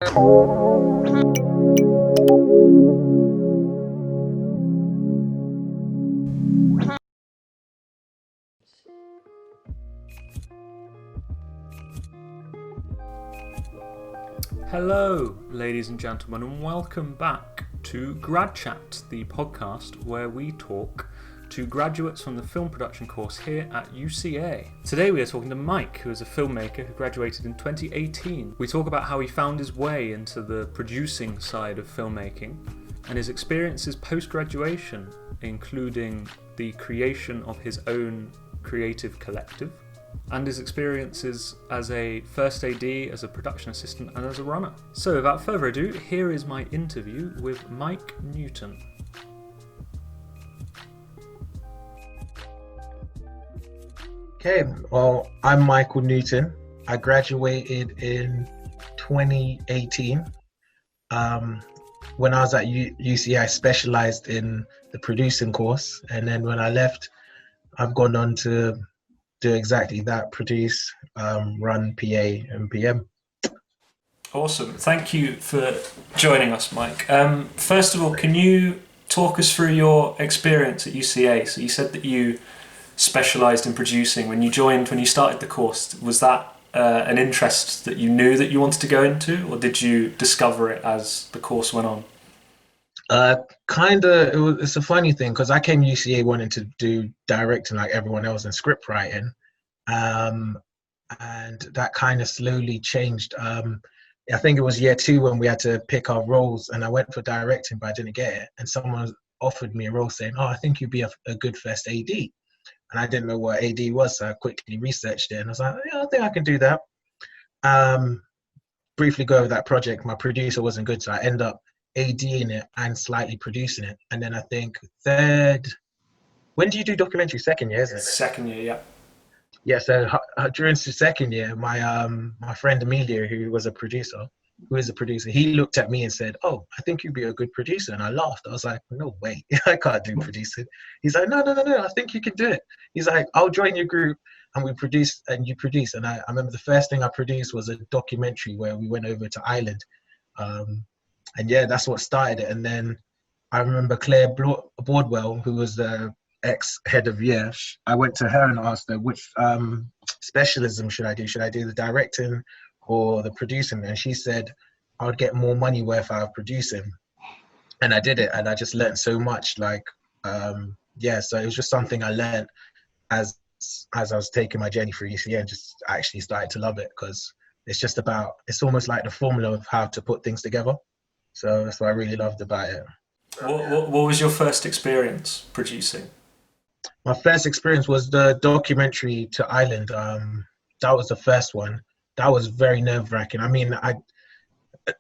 Hello, ladies and gentlemen, and welcome back to Grad Chat, the podcast where we talk to graduates from the film production course here at UCA. Today we are talking to Mike, who is a filmmaker who graduated in 2018. We talk about how he found his way into the producing side of filmmaking and his experiences post-graduation, including the creation of his own creative collective, and his experiences as a first AD, as a production assistant, and as a runner. So without further ado, here is my interview with Mike Newton. Okay, well, I'm Michael Newton. I graduated in 2018. When I was at UCA, I specialized in the producing course, and then when I left, I've gone on to do exactly that, produce, run, PA, and PM. Awesome. Thank you for joining us, Mike. First of all, can you talk us through your experience at UCA? So you said that you specialised in producing. When you started the course, was that an interest that you knew that you wanted to go into, or did you discover it as the course went on? It's a funny thing because I came UCA wanting to do directing like everyone else and script writing, and that kind of slowly changed. I think it was year 2 when we had to pick our roles, and I went for directing, but I didn't get it. And someone offered me a role saying, "Oh, I think you'd be a good first AD," and I didn't know what AD was, so I quickly researched it, and I was like, "Yeah, I think I can do that." Briefly go over that project. My producer wasn't good, so I ended up ADing it and slightly producing it. And then I think when do you do documentary? Second year, isn't it? Second year, yeah. Yeah, so during the second year, my friend Emilio, who is a producer, he looked at me and said, "Oh, I think you'd be a good producer." And I laughed. I was like, "No way, I can't do producing." He's like, No, I think you can do it. He's like, "I'll join your group and we produce and you produce." And I remember the first thing I produced was a documentary where we went over to Ireland. And yeah, that's what started it. And then I remember Claire Boardwell, who was the ex-head of year, I went to her and asked her, which specialism should I do? Should I do the directing or the producing? And she said, I would get more money worth out of producing. And I did it, and I just learned so much. So it was just something I learned as I was taking my journey through UCA, and just actually started to love it, because it's almost like the formula of how to put things together. So that's what I really loved about it. What was your first experience producing? My first experience was the documentary to Ireland. That was the first one. That was very nerve-wracking. I mean,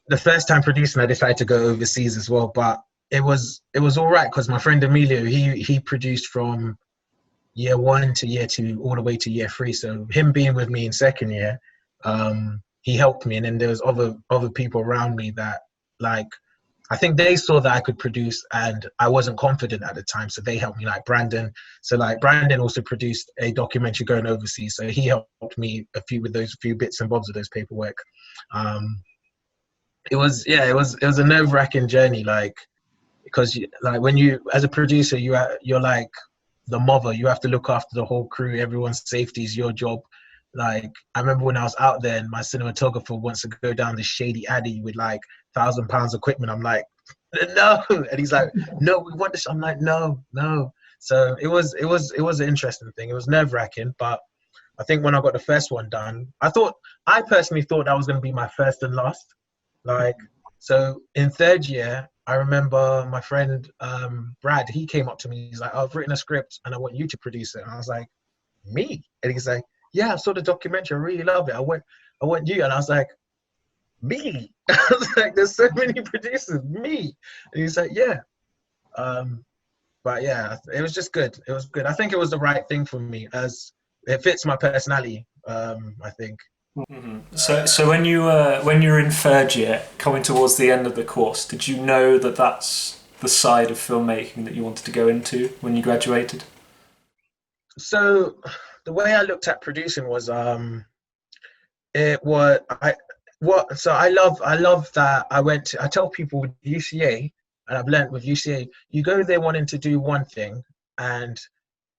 the first time producing, I decided to go overseas as well, but it was all right, because my friend Emilio, he produced from year 1 to year 2 all the way to year 3. So him being with me in second year, he helped me, and then there was other people around me that, like, I think they saw that I could produce and I wasn't confident at the time, so they helped me, like Brandon. So like Brandon also produced a documentary going overseas, so he helped me with those few bits and bobs of those paperwork. It was a nerve-wracking journey, like, because when you, as a producer, you're like the mother. You have to look after the whole crew. Everyone's safety is your job. Like, I remember when I was out there and my cinematographer wants to go down this shady alley with like £1,000 equipment. I'm like, no. And he's like, no, we want this. I'm like, no. So it was an interesting thing. It was nerve-wracking, but I think when I got the first one done, I personally thought that was going to be my first and last. Like, so in third year, I remember my friend Brad, he came up to me. He's like, I've written a script and I want you to produce it. And I was like, me? And he's like, yeah, I saw the documentary. I really love it. I want you. And I was like, me? I was like, there's so many producers, me. And he's like, yeah. But yeah, it was just good. It was good. I think it was the right thing for me, as it fits my personality, I think. Mm-hmm. So when you were in third year, coming towards the end of the course, did you know that that's the side of filmmaking that you wanted to go into when you graduated? So the way I looked at producing was what so I love that I tell people with UCA, and I've learned with UCA, you go there wanting to do one thing, and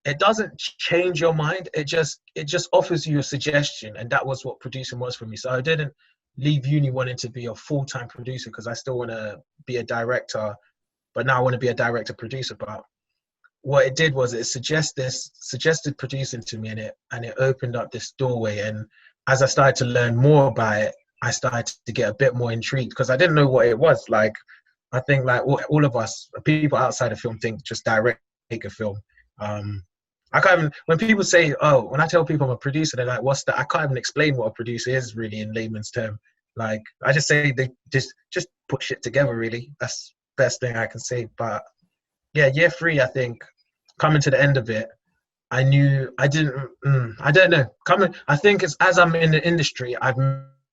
it doesn't change your mind. It just offers you a suggestion, and that was what producing was for me. So I didn't leave uni wanting to be a full-time producer because I still want to be a director, but now I want to be a director producer. But what it did was it suggested producing to me, and it opened up this doorway. And as I started to learn more about it, I started to get a bit more intrigued because I didn't know what it was. Like, I think like all of us people outside of film think just direct make a film. um I can't even, when people say, oh, when I tell people I'm a producer, they're like, what's that? I can't even explain what a producer is really in layman's term. Like, I just say they just put shit together really. That's the best thing I can say. But yeah, year three, I think, coming to the end of it, I knew I didn't. I don't know. I think it's as I'm in the industry, I've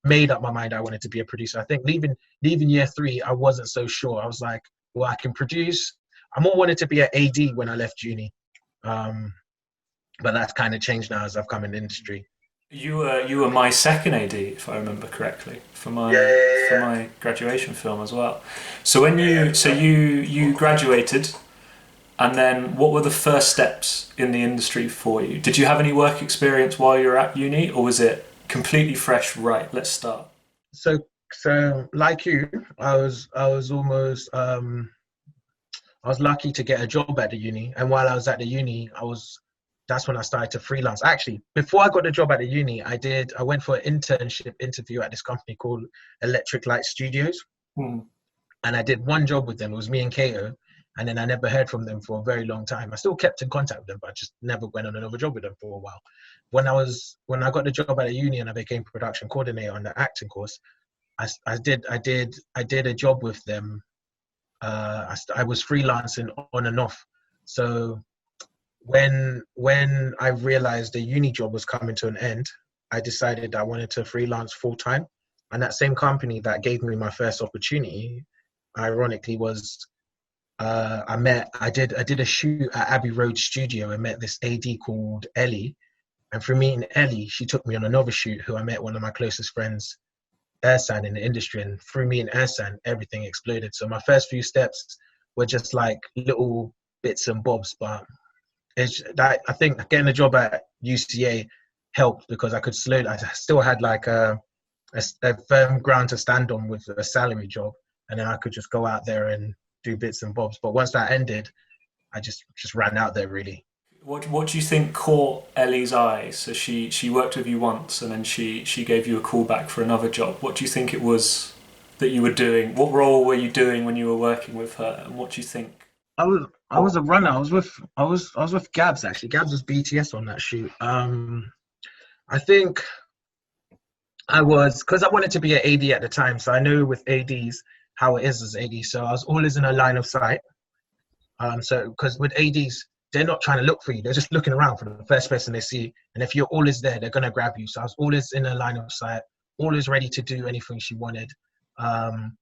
made up my mind I wanted to be a producer. I think leaving year three, I wasn't so sure. I was like, well, I can produce. I more wanted to be an AD when I left uni, but that's kind of changed now as I've come in the industry. You were my second AD, if I remember correctly, for Yeah, my yeah, for yeah. my graduation film as well. So when Yeah, you so you graduated, and then what were the first steps in the industry for you? Did you have any work experience while you were at uni, or was it completely fresh? Right, let's start. So so like you, I was almost I was lucky to get a job at the uni, and while I was at the uni, that's when I started to freelance. Actually, before I got the job at the uni, I went for an internship interview at this company called Electric Light Studios, Hmm. and I did one job with them. It was me and Kato, and then I never heard from them for a very long time. I still kept in contact with them, but I just never went on another job with them for a while. When I got the job at the uni and I became production coordinator on the acting course, I did a job with them. I was freelancing on and off. So when I realized the uni job was coming to an end, I decided I wanted to freelance full time. And that same company that gave me my first opportunity, ironically, was I did a shoot at Abbey Road Studio. I met this AD called Ellie, and through meeting Ellie, she took me on another shoot. Who I met one of my closest friends, Ersan, in the industry, and through me and Ersan, everything exploded. So my first few steps were just like little bits and bobs, but it's that I think getting a job at UCA helped because I could slowly. I still had like a firm ground to stand on with a salary job, and then I could just go out there and do bits and bobs. But once that ended, I just ran out there really. What do you think caught Ellie's eye? So she worked with you once, and then she gave you a call back for another job. What do you think it was that you were doing? What role were you doing when you were working with her, and what do you think? I was a runner. I was with Gabs actually. Gabs was BTS on that shoot. I think I was because I wanted to be an AD at the time, so I knew with ADs how it is as AD. So I was always in a line of sight. So because with ADs, they're not trying to look for you; they're just looking around for the first person they see. And if you're always there, they're gonna grab you. So I was always in a line of sight, always ready to do anything she wanted. Um,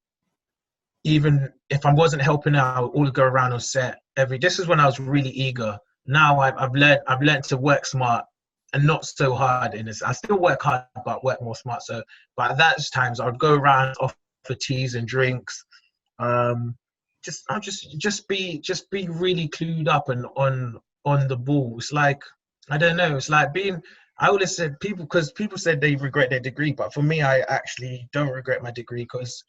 Even if I wasn't helping out, I would always go around on set. This is when I was really eager. Now I've learned to work smart and not so hard in this. I still work hard, but work more smart. So, but at that times I would go around, offer teas and drinks. Um, just be really clued up and on the ball. It's like, I don't know. It's like being. I always said people, because people said they regret their degree, but for me, I actually don't regret my degree because,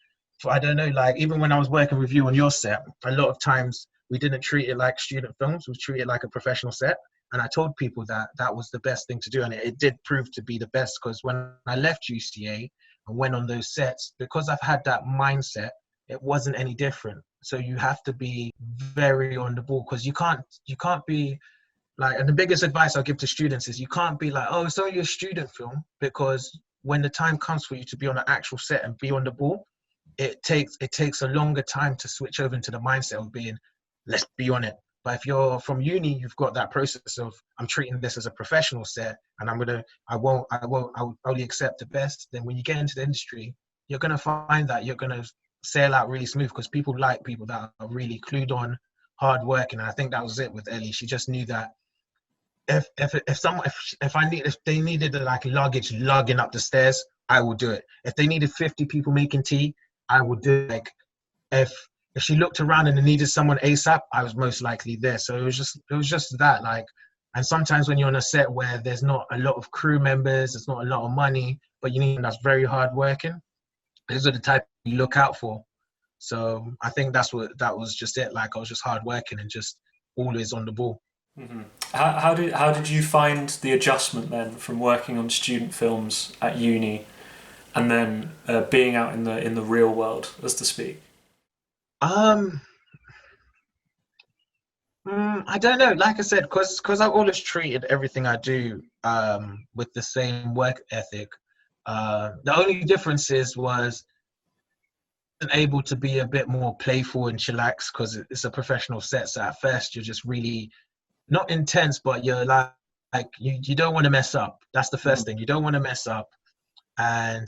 I don't know, like even when I was working with you on your set, a lot of times we didn't treat it like student films. We treated it like a professional set. And I told people that that was the best thing to do, and it did prove to be the best because when I left UCA and went on those sets, because I've had that mindset, it wasn't any different. So you have to be very on the ball because you can't be like, and the biggest advice I'll give to students is you can't be like, oh, it's only a student film, because when the time comes for you to be on an actual set and be on the ball, it takes a longer time to switch over into the mindset of being, let's be on it. But if you're from uni, you've got that process of, I'm treating this as a professional set, and I'll only accept the best. Then when you get into the industry, you're gonna find that you're gonna sail out really smooth because people like people that are really clued on, hard working. And I think that was it with Ellie. She just knew that if they needed like luggage lugging up the stairs, I will do it. If they needed 50 people making tea, I would do it. Like if she looked around and needed someone ASAP, I was most likely there. So it was just that, like. And sometimes when you're on a set where there's not a lot of crew members, there's not a lot of money, but you need that's very hard working, those are the type you look out for. So I think that was just it. Like I was just hard working and just always on the ball. Mm-hmm. How did you find the adjustment then from working on student films at uni and then being out in the real world, as to speak? I don't know. Like I said, because I've always treated everything I do with the same work ethic. The only differences was able to be a bit more playful and chillax because it's a professional set. So at first you're just really not intense, but you're like you don't want to mess up. That's the first thing. You don't want to mess up. And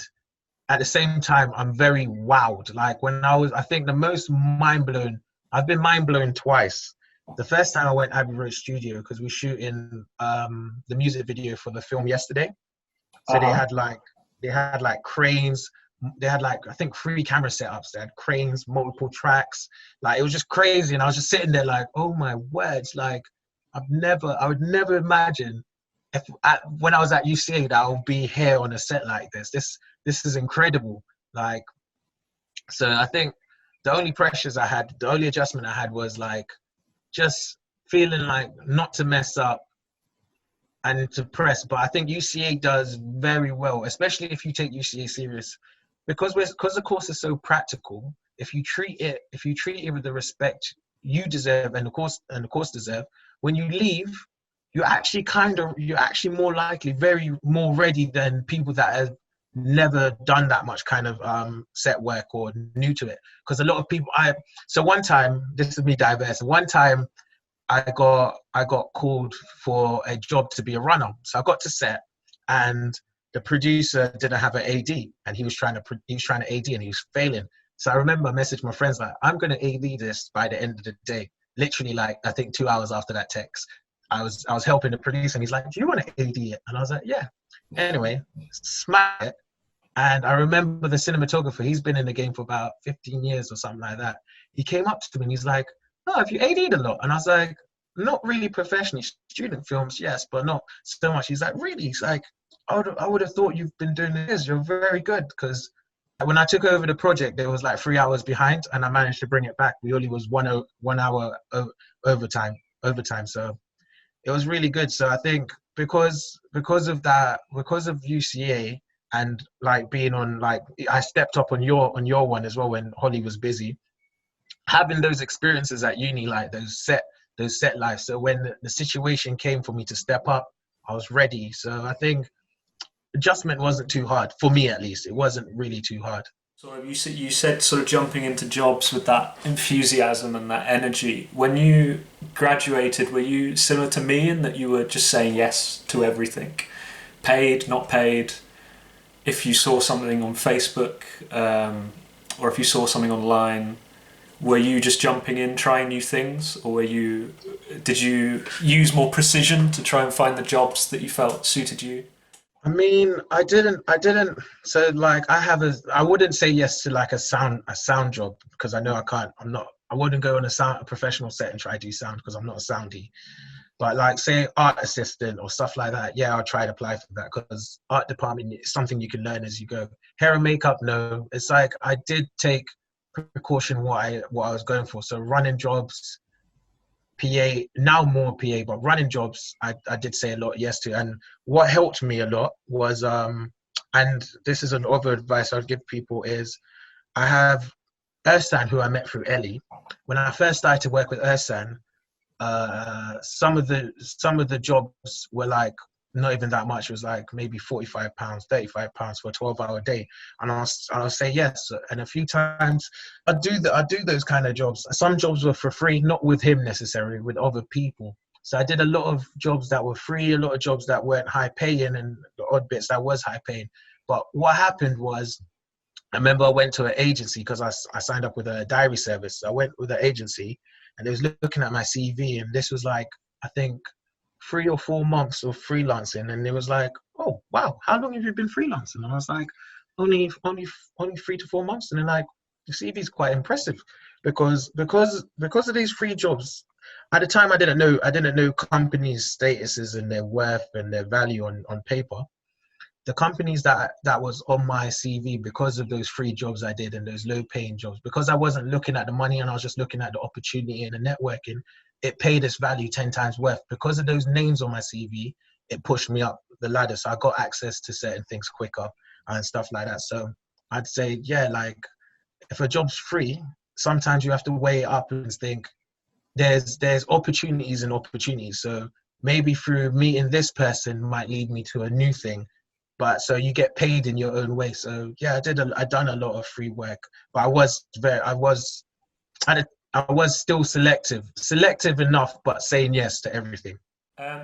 at the same time, I'm very wowed. Like I think the most mind blown, I've been mind blown twice. The first time I went Abbey Road Studio because we shoot in the music video for the film Yesterday. So they had like cranes. They had like I think 3 camera setups. They had cranes, multiple tracks. Like it was just crazy, and I was just sitting there like, oh my words! Like I would never imagine when I was at UCA that I would be here on a set like this. This is incredible. Like, so I think the only adjustment I had was like just feeling like not to mess up and to press. But I think UCA does very well, especially if you take UCA serious, because the course is so practical. If you treat it with the respect you deserve and the course deserve, when you leave, you're actually more likely, very more ready than people that have never done that much kind of set work or new to it. Because a lot of people, so one time, this is me diverse. One time, I got called for a job to be a runner. So I got to set, and the producer didn't have an AD, and he was trying to AD, and he was failing. So I remember I messaged my friends like, I'm gonna AD this by the end of the day. Literally, like I think 2 hours after that text, I was helping the producer, and he's like, do you want to AD it? And I was like, yeah. Anyway, smack it. And I remember the cinematographer, he's been in the game for about 15 years or something like that. He came up to me and he's like, oh, have you AD'd a lot? And I was like, not really professionally, student films, yes, but not so much. He's like, really? He's like, I would have thought you've been doing this. You're very good. Because when I took over the project, there was like 3 hours behind, and I managed to bring it back. We only was 1 hour overtime. So it was really good. So I think because of UCA and like being on, like I stepped up on your one as well when Holly was busy, having those experiences at uni, like those set lives. So when the situation came for me to step up, I was ready. So I think adjustment wasn't too hard for me, at least. It wasn't really too hard. So you said sort of jumping into jobs with that enthusiasm and that energy. When you graduated, were you similar to me in that you were just saying yes to everything? Paid, not paid? If you saw something on Facebook or if you saw something online, were you just jumping in, trying new things? Or did you use more precision to try and find the jobs that you felt suited you? I mean, I didn't. So like, I wouldn't say yes to like a sound job because I know I can't. I wouldn't go on a professional set and try to do sound because I'm not a soundy. But like, say art assistant or stuff like that, yeah, I'll try to apply for that because art department is something you can learn as you go. Hair and makeup, no. It's like I did take precaution what I was going for. So running jobs, PA, now more PA, but running jobs, I did say a lot yes to. And what helped me a lot was, and this is another advice I'd give people is, I have Ersan, who I met through Ellie. When I first started to work with Ersan, some of the jobs were like not even that much. It was like maybe £45, £35 for a 12-hour day, and I'll say yes. And a few times I do those kind of jobs. Some jobs were for free, not with him necessarily, with other people. So I did a lot of jobs that were free, a lot of jobs that weren't high paying, and the odd bits that was high paying. But what happened was, I remember I went to an agency because I signed up with a diary service. I went with an agency, and they was looking at my CV, and this was like, I think 3 or 4 months of freelancing, and it was like, oh wow, how long have you been freelancing? And I was like, only 3 to 4 months. And they're like, your CV is quite impressive because of these free jobs. At the time, I didn't know companies' statuses and their worth and their value on paper. The companies that was on my CV, because of those free jobs I did and those low paying jobs, because I wasn't looking at the money and I was just looking at the opportunity and the networking, it paid its value 10 times worth. Because of those names on my CV, it pushed me up the ladder. So I got access to certain things quicker and stuff like that. So I'd say, yeah, like if a job's free, sometimes you have to weigh it up and think there's opportunities and opportunities. So maybe through meeting this person might lead me to a new thing, but so you get paid in your own way. So yeah, I done a lot of free work, but I was still selective enough, but saying yes to everything.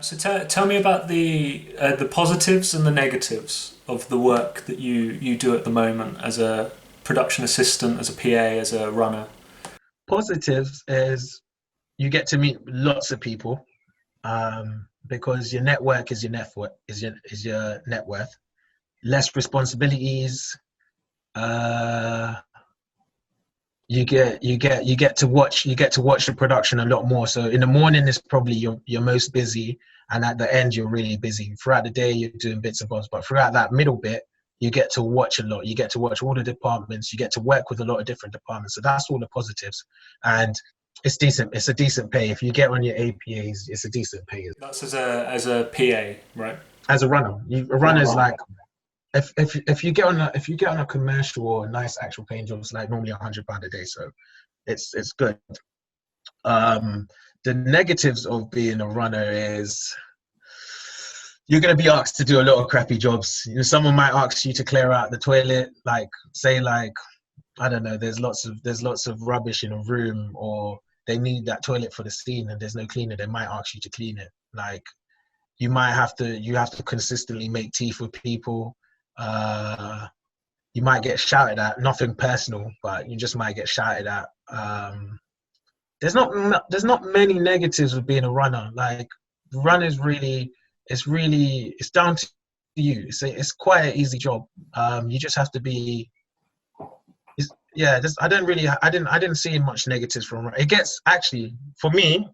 So tell me about the positives and the negatives of the work that you do at the moment as a production assistant, as a PA, as a runner. Positives is you get to meet lots of people, because your network is your net worth, is your net worth. Less responsibilities. Uh, you get to watch the production a lot more. So in the morning is probably your most busy, and at the end you're really busy. Throughout the day you're doing bits and bobs, but throughout that middle bit you get to watch a lot. You get to watch all the departments. You get to work with a lot of different departments. So that's all the positives, and it's decent. It's a decent pay if you get on your APAs. It's a decent pay That's as a PA, right? as a runner. A runner's like if you get on a commercial or a nice actual paying job, it's like normally £100 a day. So it's good. Um, the negatives of being a runner is you're going to be asked to do a lot of crappy jobs. Someone might ask you to clear out the toilet, like say like I don't know. There's lots of rubbish in a room, or they need that toilet for the scene, and there's no cleaner. They might ask you to clean it. Like you have to consistently make tea for people. Uh, you might get shouted at. Nothing personal, but you just might get shouted at. There's not many negatives of being a runner. Like run is really it's down to you. It's quite an easy job. You just have to be. Yeah, I didn't see much negatives from it. It gets actually for me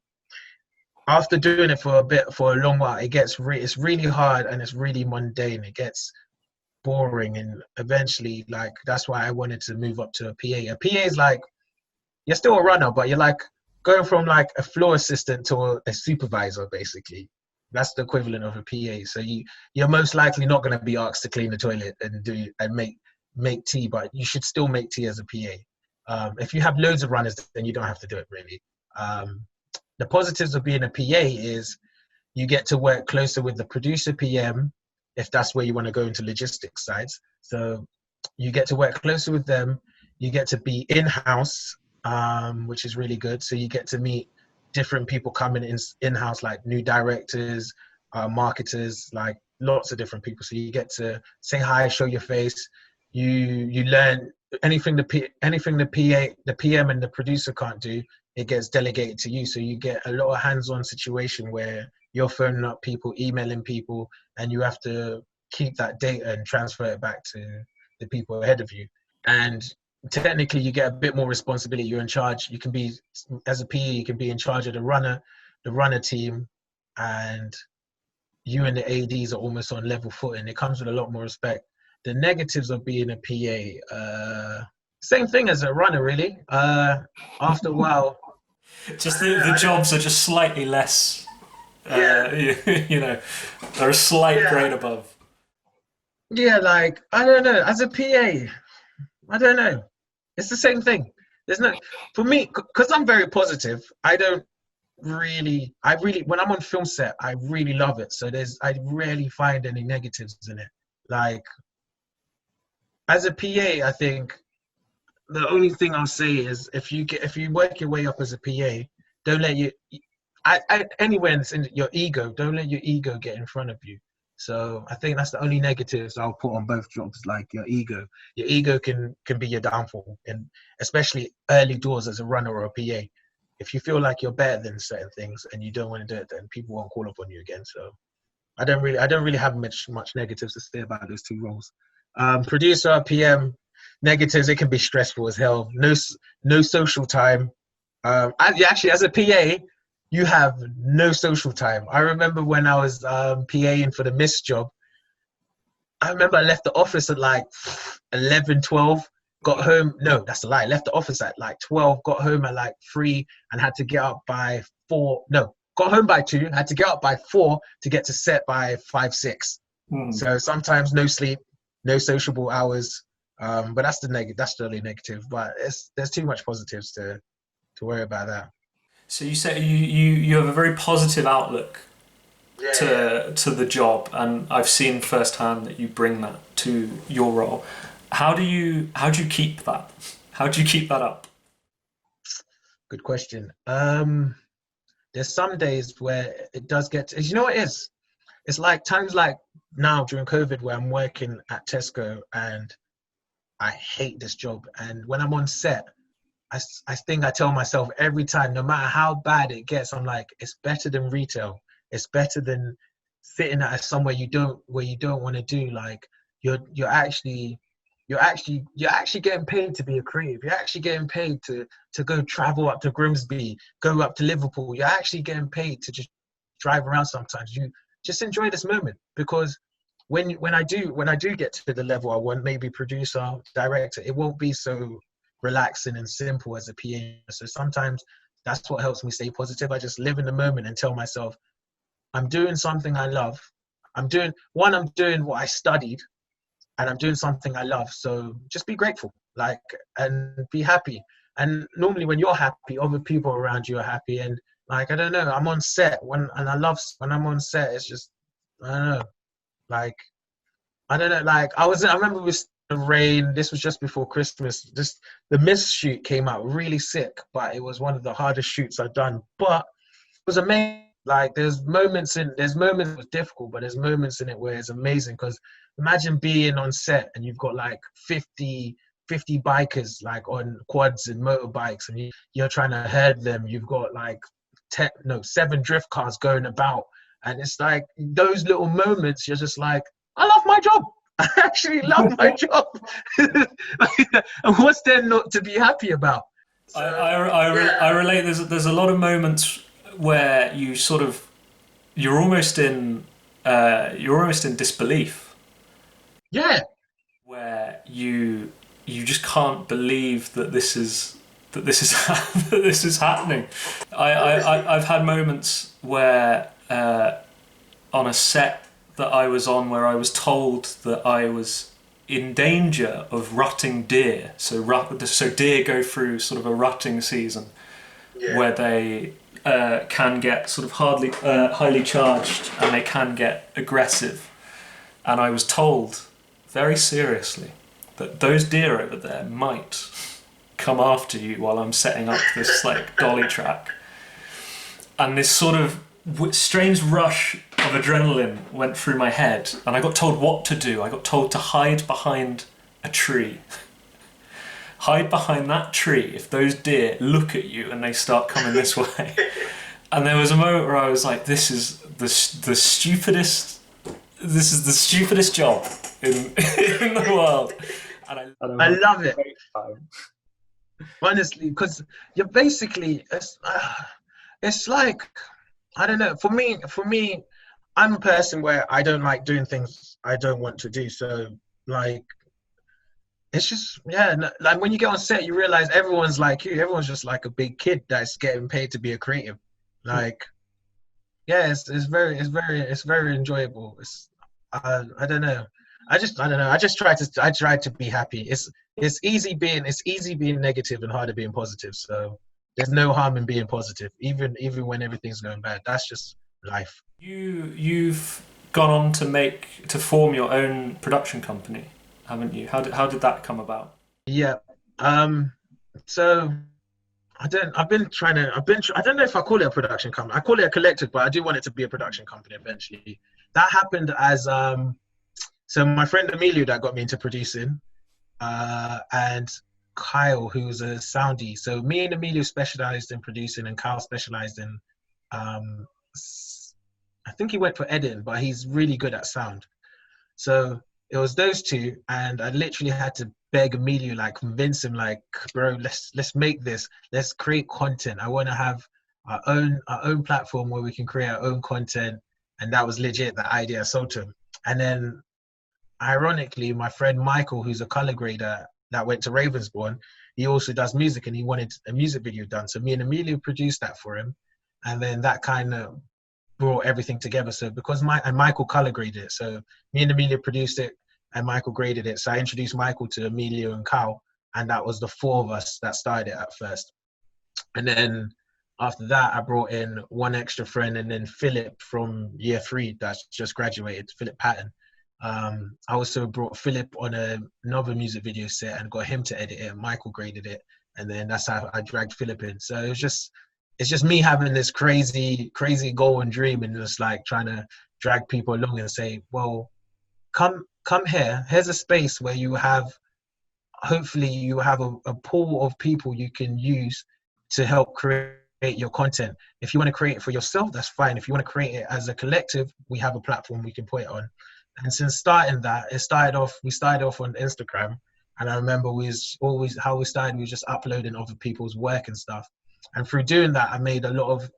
after doing it for a long while. It's really hard and it's really mundane. It gets boring, and eventually like that's why I wanted to move up to a PA. A PA is like you're still a runner, but you're like going from like a floor assistant to a supervisor basically. That's the equivalent of a PA. So you're most likely not going to be asked to clean the toilet and make tea, but you should still make tea as a PA. If you have loads of runners, then you don't have to do it really. The positives of being a PA is you get to work closer with the producer PM, if that's where you want to go into logistics sides. So you get to work closer with them. You get to be in-house, which is really good. So you get to meet different people coming in-house, like new directors, marketers, like lots of different people. So you get to say hi, show your face. You learn anything the PM and the producer can't do, it gets delegated to you. So you get a lot of hands-on situation where you're phoning up people, emailing people, and you have to keep that data and transfer it back to the people ahead of you. And technically you get a bit more responsibility. You're in charge. You can be, as a PE, you can be in charge of the runner team, and you and the ADs are almost on level footing. It comes with a lot more respect. The negatives of being a PA, same thing as a runner, really. After a while, Just the jobs are just slightly less. yeah, You know, they're a slight yeah, grade above. yeah. Like I don't know. As a PA, I don't know. It's the same thing. There's no, for me, because I'm very positive. When I'm on film set, I really love it. So I rarely find any negatives in it. Like as a PA, I think the only thing I'll say is if you work your way up as a PA, don't let you anywhere in your ego, don't let your ego get in front of you. So I think that's the only negatives I'll put on both jobs, like your ego. Your ego can be your downfall, and especially early doors as a runner or a PA. If you feel like you're better than certain things and you don't want to do it, then people won't call up on you again. So I don't really have much negatives to say about those two roles. Producer, PM, negatives. It can be stressful as hell. No social time. Actually, as a PA, you have no social time. I remember when I was PAing for the Miss job. I remember I left the office at like 11, 12. Got home. No, that's a lie. Left the office at like 12. Got home at like 3 and had to get up by 4. No, got home by 2. Had to get up by 4 to get to set by 5, 6. So sometimes no sleep, no sociable hours. But that's that's the only negative. But there's too much positives to worry about that. So you say you have a very positive outlook Yeah. to the job, and I've seen firsthand that you bring that to your role. How do you keep that? How do you keep that up? Good question. There's some days where it does get. You know what it is? It's like times like now during COVID where I'm working at Tesco and I hate this job. And when I'm on set, I think I tell myself every time, no matter how bad it gets, I'm like, it's better than retail. It's better than sitting at somewhere you don't want to do. Like you're actually getting paid to be a creative. You're actually getting paid to go travel up to Grimsby, go up to Liverpool. You're actually getting paid to just drive around sometimes. You just enjoy this moment, because when I do get to the level I want, maybe producer, director, it won't be so relaxing and simple as a PA. So sometimes that's what helps me stay positive. I just live in the moment and tell myself, I'm doing something I love. I'm doing what I studied, and I'm doing something I love. So just be grateful, like, and be happy. And normally when you're happy, other people around you are happy. And like, I don't know, I'm on set when I'm on set, it's just, I don't know, like, I don't know, like I remember with the rain, this was just before Christmas, just the Miss shoot came out really sick, but it was one of the hardest shoots I've done. But it was amazing. Like there's moments it was difficult, but there's moments in it where it's amazing. Because imagine being on set and you've got like 50 bikers like on quads and motorbikes, and you're trying to herd them. You've got like 7 drift cars going about, and it's like those little moments. You're just like, I love my job. I actually love my job. And what's there not to be happy about? So, I relate. There's a lot of moments where you're almost in disbelief, yeah. where you just can't believe that this is that this is happening. I've had moments where on a set that I was on, where I was told that I was in danger of rutting deer. So deer go through sort of a rutting season, where they can get sort of highly charged, and they can get aggressive. And I was told very seriously that those deer over there might come after you while I'm setting up this like dolly track. And this sort of strange rush of adrenaline went through my head, and I got told what to do. I got told to hide behind a tree. Hide behind that tree if those deer look at you and they start coming this way. And there was a moment where I was like, this is the stupidest job in the world. And I love it. Honestly, because you're basically, it's like, I don't know. For me, I'm a person where I don't like doing things I don't want to do. So like, it's just, yeah, like when you get on set, you realize everyone's like you. Everyone's just like a big kid that's getting paid to be a creative. Like, yeah, it's very enjoyable. I don't know. I don't know. I try to be happy. It's easy being negative and harder being positive. So there's no harm in being positive, even when everything's going bad. That's just life. You've gone on to form your own production company, haven't you? How did that come about? Yeah. So I don't know if I call it a production company. I call it a collective, but I do want it to be a production company eventually. That happened as so my friend Emilio that got me into producing, and Kyle, who's a soundie. So me and Emilio specialized in producing, and Kyle specialized in I think he went for editing, but he's really good at sound. So it was those two, and I literally had to beg Emilio, like convince him, like, bro, let's make this. Let's create content. I want to have our own platform where we can create our own content, and that was legit the idea I sold to him. And then, ironically, my friend Micheal, who's a color grader that went to Ravensbourne, he also does music, and he wanted a music video done. So me and Emilio produced that for him, and then that kind of brought everything together. So because Micheal color graded it, so me and Emilio produced it, and Micheal graded it. So I introduced Micheal to Emilio and Cal, and that was the four of us that started it at first. And then after that, I brought in one extra friend, and then Philip from year 3 that's just graduated, Philip Patton. I also brought Philip on another music video set and got him to edit it. Micheal graded it, and then that's how I dragged Philip in. So it's just me having this crazy goal and dream, and just like trying to drag people along and say, well, come here. Here's a space where you have, hopefully you have a pool of people you can use to help create your content. If you want to create it for yourself, that's fine. If you want to create it as a collective, we have a platform we can put it on. And since starting that, we started off on Instagram. And I remember we was just uploading other people's work and stuff. And through doing that, I made a lot of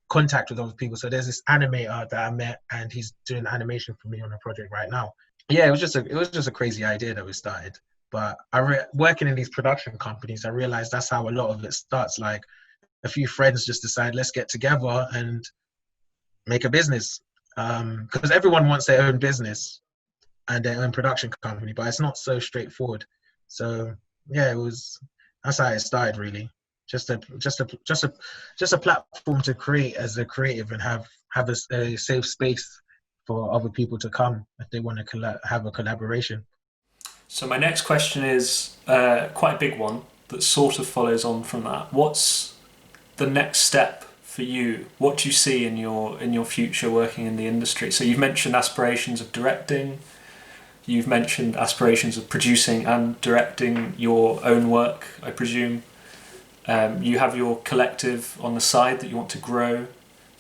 contact with other people. So there's this animator that I met, and he's doing animation for me on a project right now. Yeah, it was just a crazy idea that we started. But working in these production companies, I realized that's how a lot of it starts. Like a few friends just decide, let's get together and make a business. Because everyone wants their own business and their own production company, but it's not so straightforward. So yeah, that's how it started, really. Just a platform to create as a creative and have a safe space for other people to come if they want to have a collaboration. So my next question is quite a big one that sort of follows on from that. What's the next step for you? What do you see in your future working in the industry? So you've mentioned aspirations of directing. You've mentioned aspirations of producing and directing your own work, I presume. You have your collective on the side that you want to grow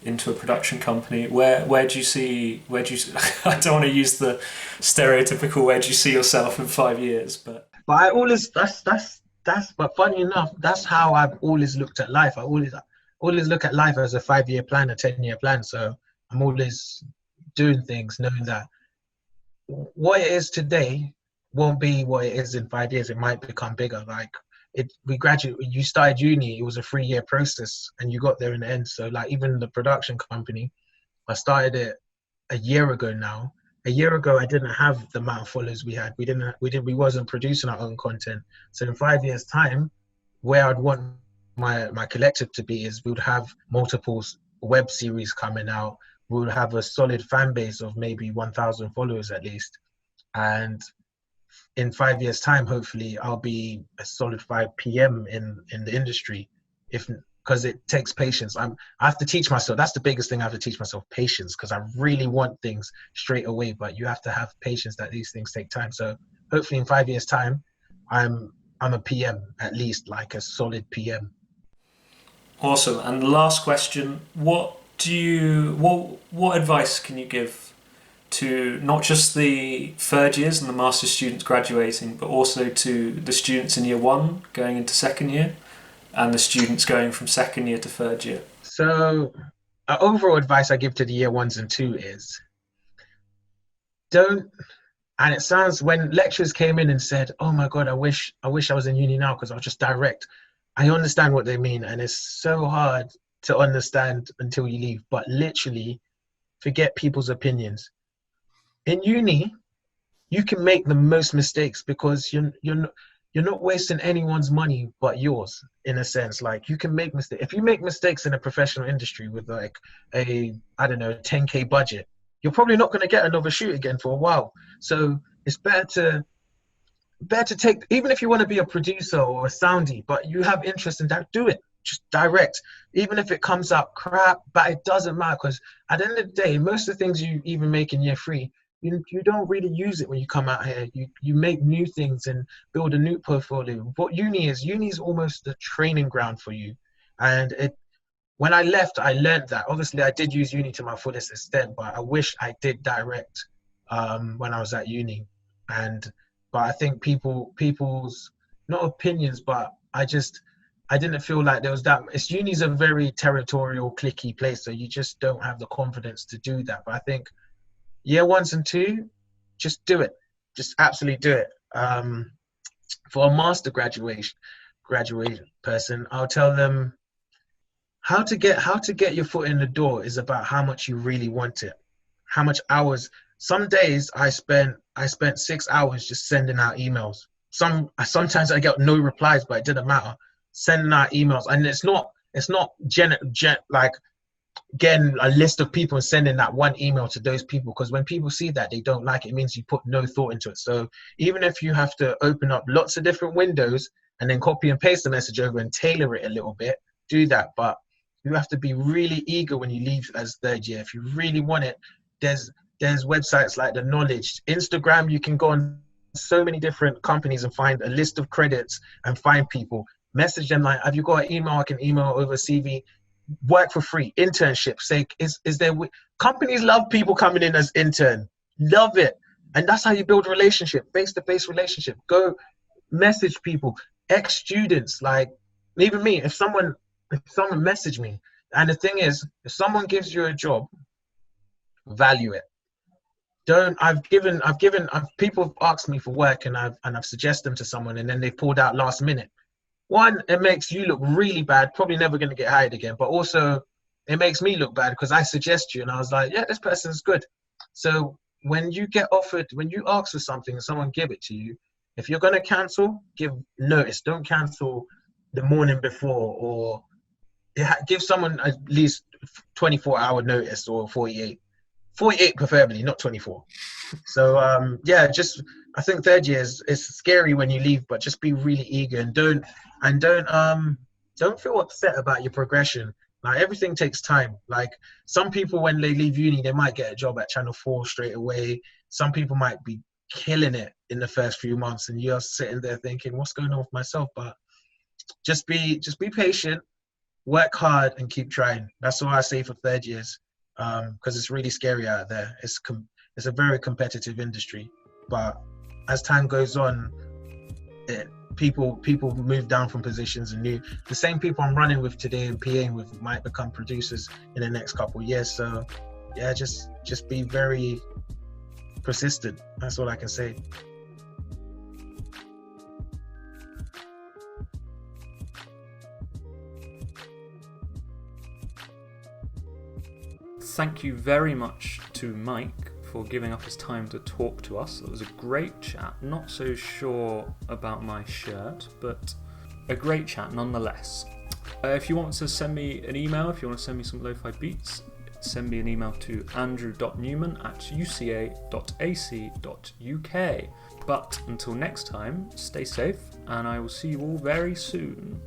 into a production company. Where do you see I don't want to use the stereotypical where do you see yourself in 5 years, but I always but funny enough, that's how I've always looked at life. I always look at life as a 5-year plan, a 10-year plan. So I'm always doing things knowing that what it is today won't be what it is in 5 years. It might become bigger. Like you started uni, it was a 3-year process, and you got there in the end. So like even the production company, I started it a year ago now. A year ago, I didn't have the amount of followers we had. We wasn't producing our own content. So in 5 years' time, where I'd want my collective to be is we would have multiple web series coming out. We would have a solid fan base of maybe 1,000 followers at least. And in 5 years' time, hopefully, I'll be a solid 5 PM in the industry, because it takes patience. I have to teach myself. That's the biggest thing I have to teach myself: patience, because I really want things straight away. But you have to have patience that these things take time. So hopefully, in 5 years' time, I'm a PM, at least, like a solid PM. Awesome. And the last question: what advice can you give to not just the third years and the master's students graduating, but also to the students in year 1 going into second year, and the students going from second year to third year? So, overall advice I give to the year 1s and 2 is don't. And it sounds, when lecturers came in and said, "Oh my God, I wish I was in uni now because I'll just direct." I understand what they mean, and it's so hard to understand until you leave. But literally, forget people's opinions. In uni, you can make the most mistakes because you're not wasting anyone's money but yours, in a sense. Like, you can make mistakes. If you make mistakes in a professional industry with like a 10K budget, you're probably not going to get another shoot again for a while. So it's better to take, even if you want to be a producer or a soundie, but you have interest in that, do it. Just direct, even if it comes out crap, but it doesn't matter, because at the end of the day, most of the things you even make in year 3, you don't really use it when you come out here. You make new things and build a new portfolio. What uni is almost the training ground for you, and when I left, I learned that. Obviously, I did use uni to my fullest extent, but I wish I did direct when I was at uni. But I think people's not opinions, but I didn't feel like there was that. Uni's a very territorial, cliquey place, so you just don't have the confidence to do that. But I think year ones and two, just do it, just absolutely do it. For a master graduate person, I'll tell them how to get your foot in the door is about how much you really want it, how much hours. Some days I spent 6 hours just sending out emails. Sometimes I get no replies, but it didn't matter. Sending out emails, and it's not like getting a list of people and sending that one email to those people, because when people see that they don't like it, it means you put no thought into it. So even if you have to open up lots of different windows and then copy and paste the message over and tailor it a little bit, do that. But you have to be really eager when you leave as third year. If you really want it, there's websites like The Knowledge, Instagram. You can go on so many different companies and find a list of credits and find people. Message them like, have you got an email? I can email over CV. Work for free. Internship. Say, is there? Companies love people coming in as intern. Love it, and that's how you build a relationship, face-to-face relationship. Go message people, ex-students, like even me. If someone message me, and the thing is, if someone gives you a job, value it. People have asked me for work and I've suggested them to someone, and then they pulled out last minute. One, it makes you look really bad, probably never going to get hired again, but also it makes me look bad because I suggest you and I was like, yeah, this person's good. So when you get offered, when you ask for something and someone give it to you, if you're going to cancel, give notice. Don't cancel the morning before, or give someone at least 24-hour notice, or 48 preferably, not 24. So I think third year is scary when you leave, but just be really eager and don't feel upset about your progression. Like, everything takes time. Like, some people, when they leave uni, they might get a job at Channel 4 straight away. Some people might be killing it in the first few months, and you're sitting there thinking, what's going on with myself? But just be patient, work hard, and keep trying. That's all I say for third years, because it's really scary out there. It's a very competitive industry, but as time goes on, people move down from positions, and the same people I'm running with today and PAing with might become producers in the next couple of years. So yeah, just be very persistent. That's all I can say. Thank you very much to Mike for giving up his time to talk to us. It was a great chat. Not so sure about my shirt, but a great chat nonetheless. If you want to send me an email, if you want to send me some lo-fi beats, send me an email to andrew.newman@uca.ac.uk. But until next time, stay safe, and I will see you all very soon.